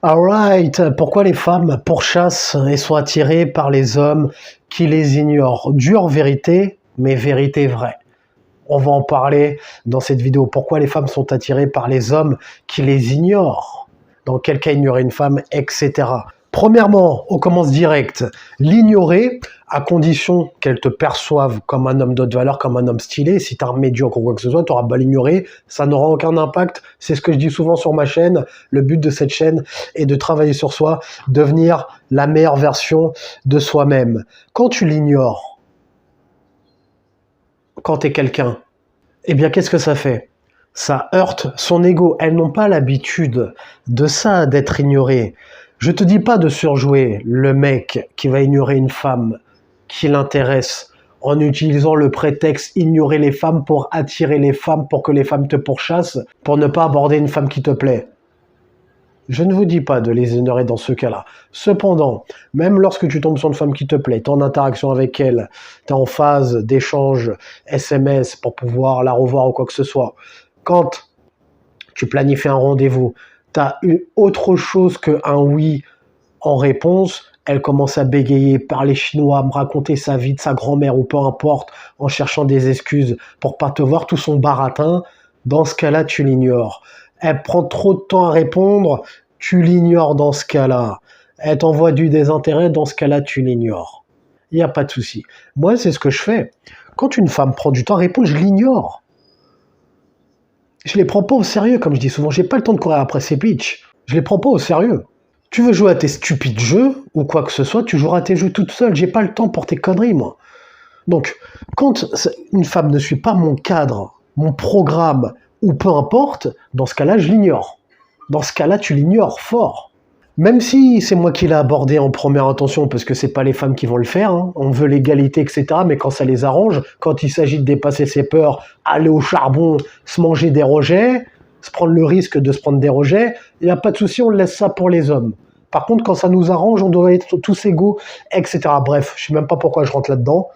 Alright, pourquoi les femmes pourchassent et sont attirées par les hommes qui les ignorent? Dure vérité, mais vérité vraie. On va en parler dans cette vidéo. Pourquoi les femmes sont attirées par les hommes qui les ignorent? Dans quel cas ignorer une femme, etc. Premièrement, on commence direct. L'ignorer, à condition qu'elle te perçoive comme un homme de valeur, comme un homme stylé. Si tu es un médiocre ou quoi que ce soit, tu auras beau l'ignorer, ça n'aura aucun impact. C'est ce que je dis souvent sur ma chaîne. Le but de cette chaîne est de travailler sur soi, devenir la meilleure version de soi-même. Quand tu l'ignores, quand tu es quelqu'un, eh bien, qu'est-ce que ça fait? Ça heurte son ego. Elles n'ont pas l'habitude de ça, d'être ignorées. Je te dis pas de surjouer le mec qui va ignorer une femme qui l'intéresse en utilisant le prétexte ignorer les femmes pour attirer les femmes, pour que les femmes te pourchassent, pour ne pas aborder une femme qui te plaît. Je ne vous dis pas de les ignorer dans ce cas-là. Cependant, même lorsque tu tombes sur une femme qui te plaît, tu es en interaction avec elle, tu es en phase d'échange SMS pour pouvoir la revoir ou quoi que ce soit, quand tu planifies un rendez-vous, tu as eu autre chose qu'un oui en réponse, elle commence à bégayer, parler chinois, me raconter sa vie de sa grand-mère ou peu importe, en cherchant des excuses pour pas te voir, tout son baratin, dans ce cas-là, tu l'ignores. Elle prend trop de temps à répondre, tu l'ignores dans ce cas-là. Elle t'envoie du désintérêt, dans ce cas-là, tu l'ignores. Il n'y a pas de souci. Moi, c'est ce que je fais. Quand une femme prend du temps à répondre, je l'ignore. Je les prends pas au sérieux, comme je dis souvent. J'ai pas le temps de courir après ces bitches. Je les prends pas au sérieux. Tu veux jouer à tes stupides jeux, ou quoi que ce soit, tu joueras à tes jeux toute seule. J'ai pas le temps pour tes conneries, moi. Donc, quand une femme ne suit pas mon cadre, mon programme, ou peu importe, dans ce cas-là, je l'ignore. Dans ce cas-là, tu l'ignores fort. Même si c'est moi qui l'ai abordé en première intention, parce que c'est pas les femmes qui vont le faire, hein. On veut l'égalité, etc., mais quand ça les arrange, quand il s'agit de dépasser ses peurs, aller au charbon, se manger des rejets, se prendre le risque de se prendre des rejets, il n'y a pas de souci, on laisse ça pour les hommes. Par contre, quand ça nous arrange, on doit être tous égaux, etc. Bref, je sais même pas pourquoi je rentre là-dedans,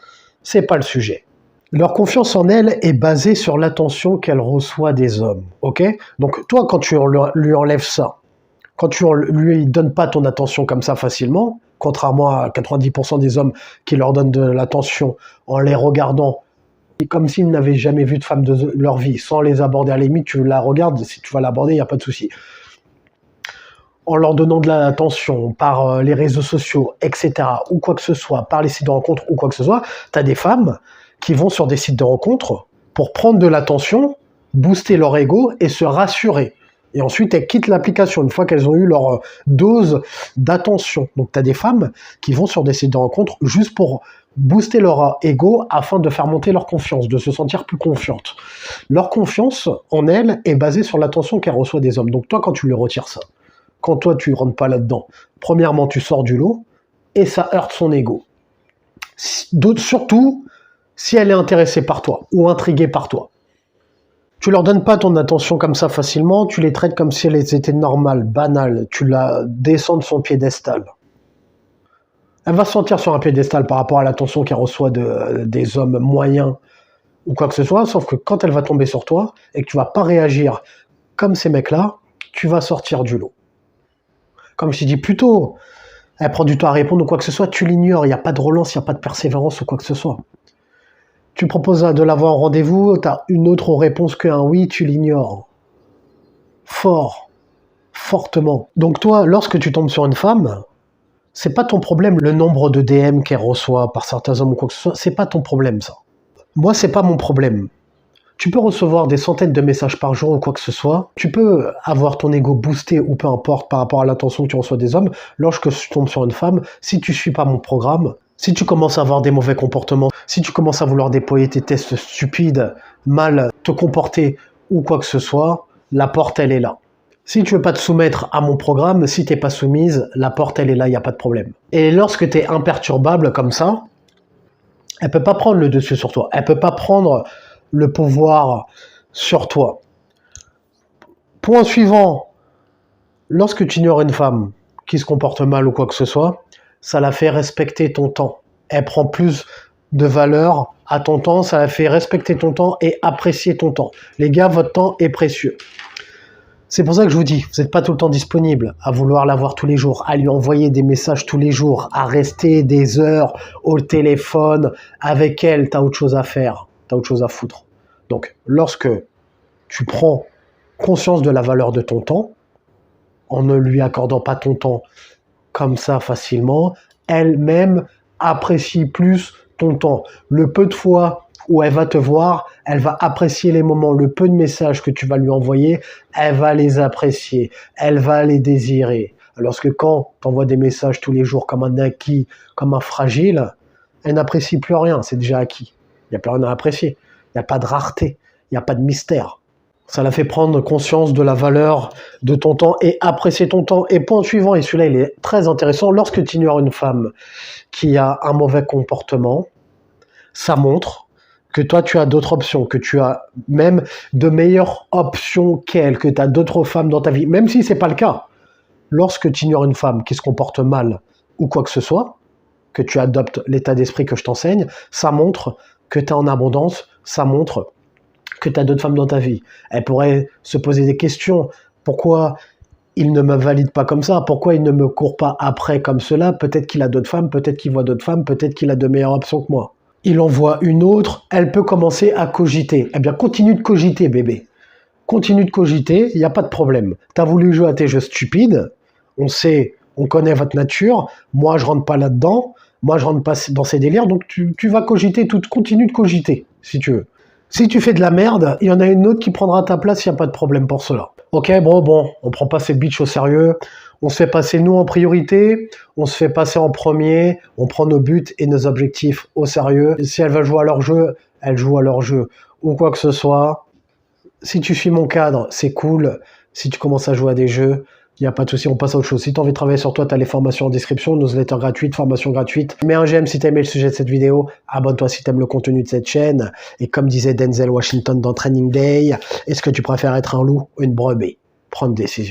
c'est pas le sujet. Leur confiance en elle est basée sur l'attention qu'elle reçoit des hommes, ok? Donc toi, quand tu lui enlèves ça, quand tu lui donnes pas ton attention comme ça facilement, contrairement à 90% des hommes qui leur donnent de l'attention en les regardant, comme s'ils n'avaient jamais vu de femme de leur vie, sans les aborder à la limite, tu la regardes, si tu vas l'aborder, il n'y a pas de souci. En leur donnant de l'attention par les réseaux sociaux, etc., ou quoi que ce soit, par les sites de rencontres ou quoi que ce soit, tu as des femmes qui vont sur des sites de rencontres pour prendre de l'attention, booster leur ego et se rassurer. Et ensuite, elles quittent l'application une fois qu'elles ont eu leur dose d'attention. Donc, tu as des femmes qui vont sur des sites de rencontres juste pour booster leur ego afin de faire monter leur confiance, de se sentir plus confiante. Leur confiance en elles est basée sur l'attention qu'elles reçoivent des hommes. Donc, toi, quand tu lui retires ça, quand toi, tu ne rentres pas là-dedans, premièrement, tu sors du lot et ça heurte son ego. Surtout, si elle est intéressée par toi ou intriguée par toi. Tu leur donnes pas ton attention comme ça facilement, tu les traites comme si elles étaient normales, banales, tu la descends de son piédestal. Elle va se sentir sur un piédestal par rapport à l'attention qu'elle reçoit des hommes moyens ou quoi que ce soit, sauf que quand elle va tomber sur toi et que tu vas pas réagir comme ces mecs-là, tu vas sortir du lot. Comme je t'ai dit plus tôt, elle prend du temps à répondre ou quoi que ce soit, tu l'ignores, il n'y a pas de relance, il n'y a pas de persévérance ou quoi que ce soit. Tu proposes de l'avoir en rendez-vous, tu as une autre réponse qu'un oui, tu l'ignores. Fortement. Donc toi, lorsque tu tombes sur une femme, c'est pas ton problème le nombre de DM qu'elle reçoit par certains hommes ou quoi que ce soit, c'est pas ton problème ça. Moi, c'est pas mon problème. Tu peux recevoir des centaines de messages par jour ou quoi que ce soit, tu peux avoir ton ego boosté ou peu importe par rapport à l'attention que tu reçois des hommes. Lorsque tu tombes sur une femme, si tu suis pas mon programme, si tu commences à avoir des mauvais comportements, si tu commences à vouloir déployer tes tests stupides, mal te comporter ou quoi que ce soit, la porte elle est là. Si tu veux pas te soumettre à mon programme, si t'es pas soumise, la porte elle est là, il n'y a pas de problème. Et lorsque tu es imperturbable comme ça, elle peut pas prendre le dessus sur toi, elle peut pas prendre le pouvoir sur toi. Point suivant, lorsque tu ignores une femme qui se comporte mal ou quoi que ce soit, ça la fait respecter ton temps. Elle prend plus de valeur à ton temps, ça la fait respecter ton temps et apprécier ton temps. Les gars, votre temps est précieux. C'est pour ça que je vous dis, vous n'êtes pas tout le temps disponible à vouloir la voir tous les jours, à lui envoyer des messages tous les jours, à rester des heures au téléphone avec elle. Tu as autre chose à faire, tu as autre chose à foutre. Donc, lorsque tu prends conscience de la valeur de ton temps, en ne lui accordant pas ton temps comme ça facilement, elle-même apprécie plus ton temps. Le peu de fois où elle va te voir, elle va apprécier les moments, le peu de messages que tu vas lui envoyer, elle va les apprécier, elle va les désirer. Alors que quand tu envoies des messages tous les jours comme un acquis, comme un fragile, elle n'apprécie plus rien, c'est déjà acquis. Il n'y a plus rien à apprécier, il n'y a pas de rareté, il n'y a pas de mystère. Ça la fait prendre conscience de la valeur de ton temps et apprécier ton temps. Et point suivant, et celui-là il est très intéressant, lorsque tu ignores une femme qui a un mauvais comportement, ça montre que toi tu as d'autres options, que tu as même de meilleures options qu'elle, que tu as d'autres femmes dans ta vie, même si c'est pas le cas. Lorsque tu ignores une femme qui se comporte mal ou quoi que ce soit, que tu adoptes l'état d'esprit que je t'enseigne, ça montre que tu es en abondance, ça montre que tu as d'autres femmes dans ta vie. Elle pourrait se poser des questions. Pourquoi il ne me valide pas comme ça? Pourquoi il ne me court pas après comme cela? Peut-être qu'il a d'autres femmes, peut-être qu'il voit d'autres femmes, peut-être qu'il a de meilleures options que moi. Il en voit une autre, elle peut commencer à cogiter. Eh bien, continue de cogiter, bébé. Continue de cogiter, il n'y a pas de problème. Tu as voulu jouer à tes jeux stupides, on sait, on connaît votre nature, moi je rentre pas là-dedans, moi je rentre pas dans ces délires, donc tu vas cogiter, continue de cogiter, si tu veux. Si tu fais de la merde, il y en a une autre qui prendra ta place, il n'y a pas de problème pour cela. Ok, bon, on prend pas ces bitches au sérieux, on se fait passer nous en priorité, on se fait passer en premier, on prend nos buts et nos objectifs au sérieux. Si elle va jouer à leur jeu, elle joue à leur jeu, ou quoi que ce soit. Si tu suis mon cadre, c'est cool. Si tu commences à jouer à des jeux, il n'y a pas de souci, on passe à autre chose. Si tu as envie de travailler sur toi, tu as les formations en description, newsletter gratuite, formation gratuite. Mets un j'aime si tu as aimé le sujet de cette vidéo. Abonne-toi si tu aimes le contenu de cette chaîne. Et comme disait Denzel Washington dans Training Day, est-ce que tu préfères être un loup ou une brebis? Prends une décision.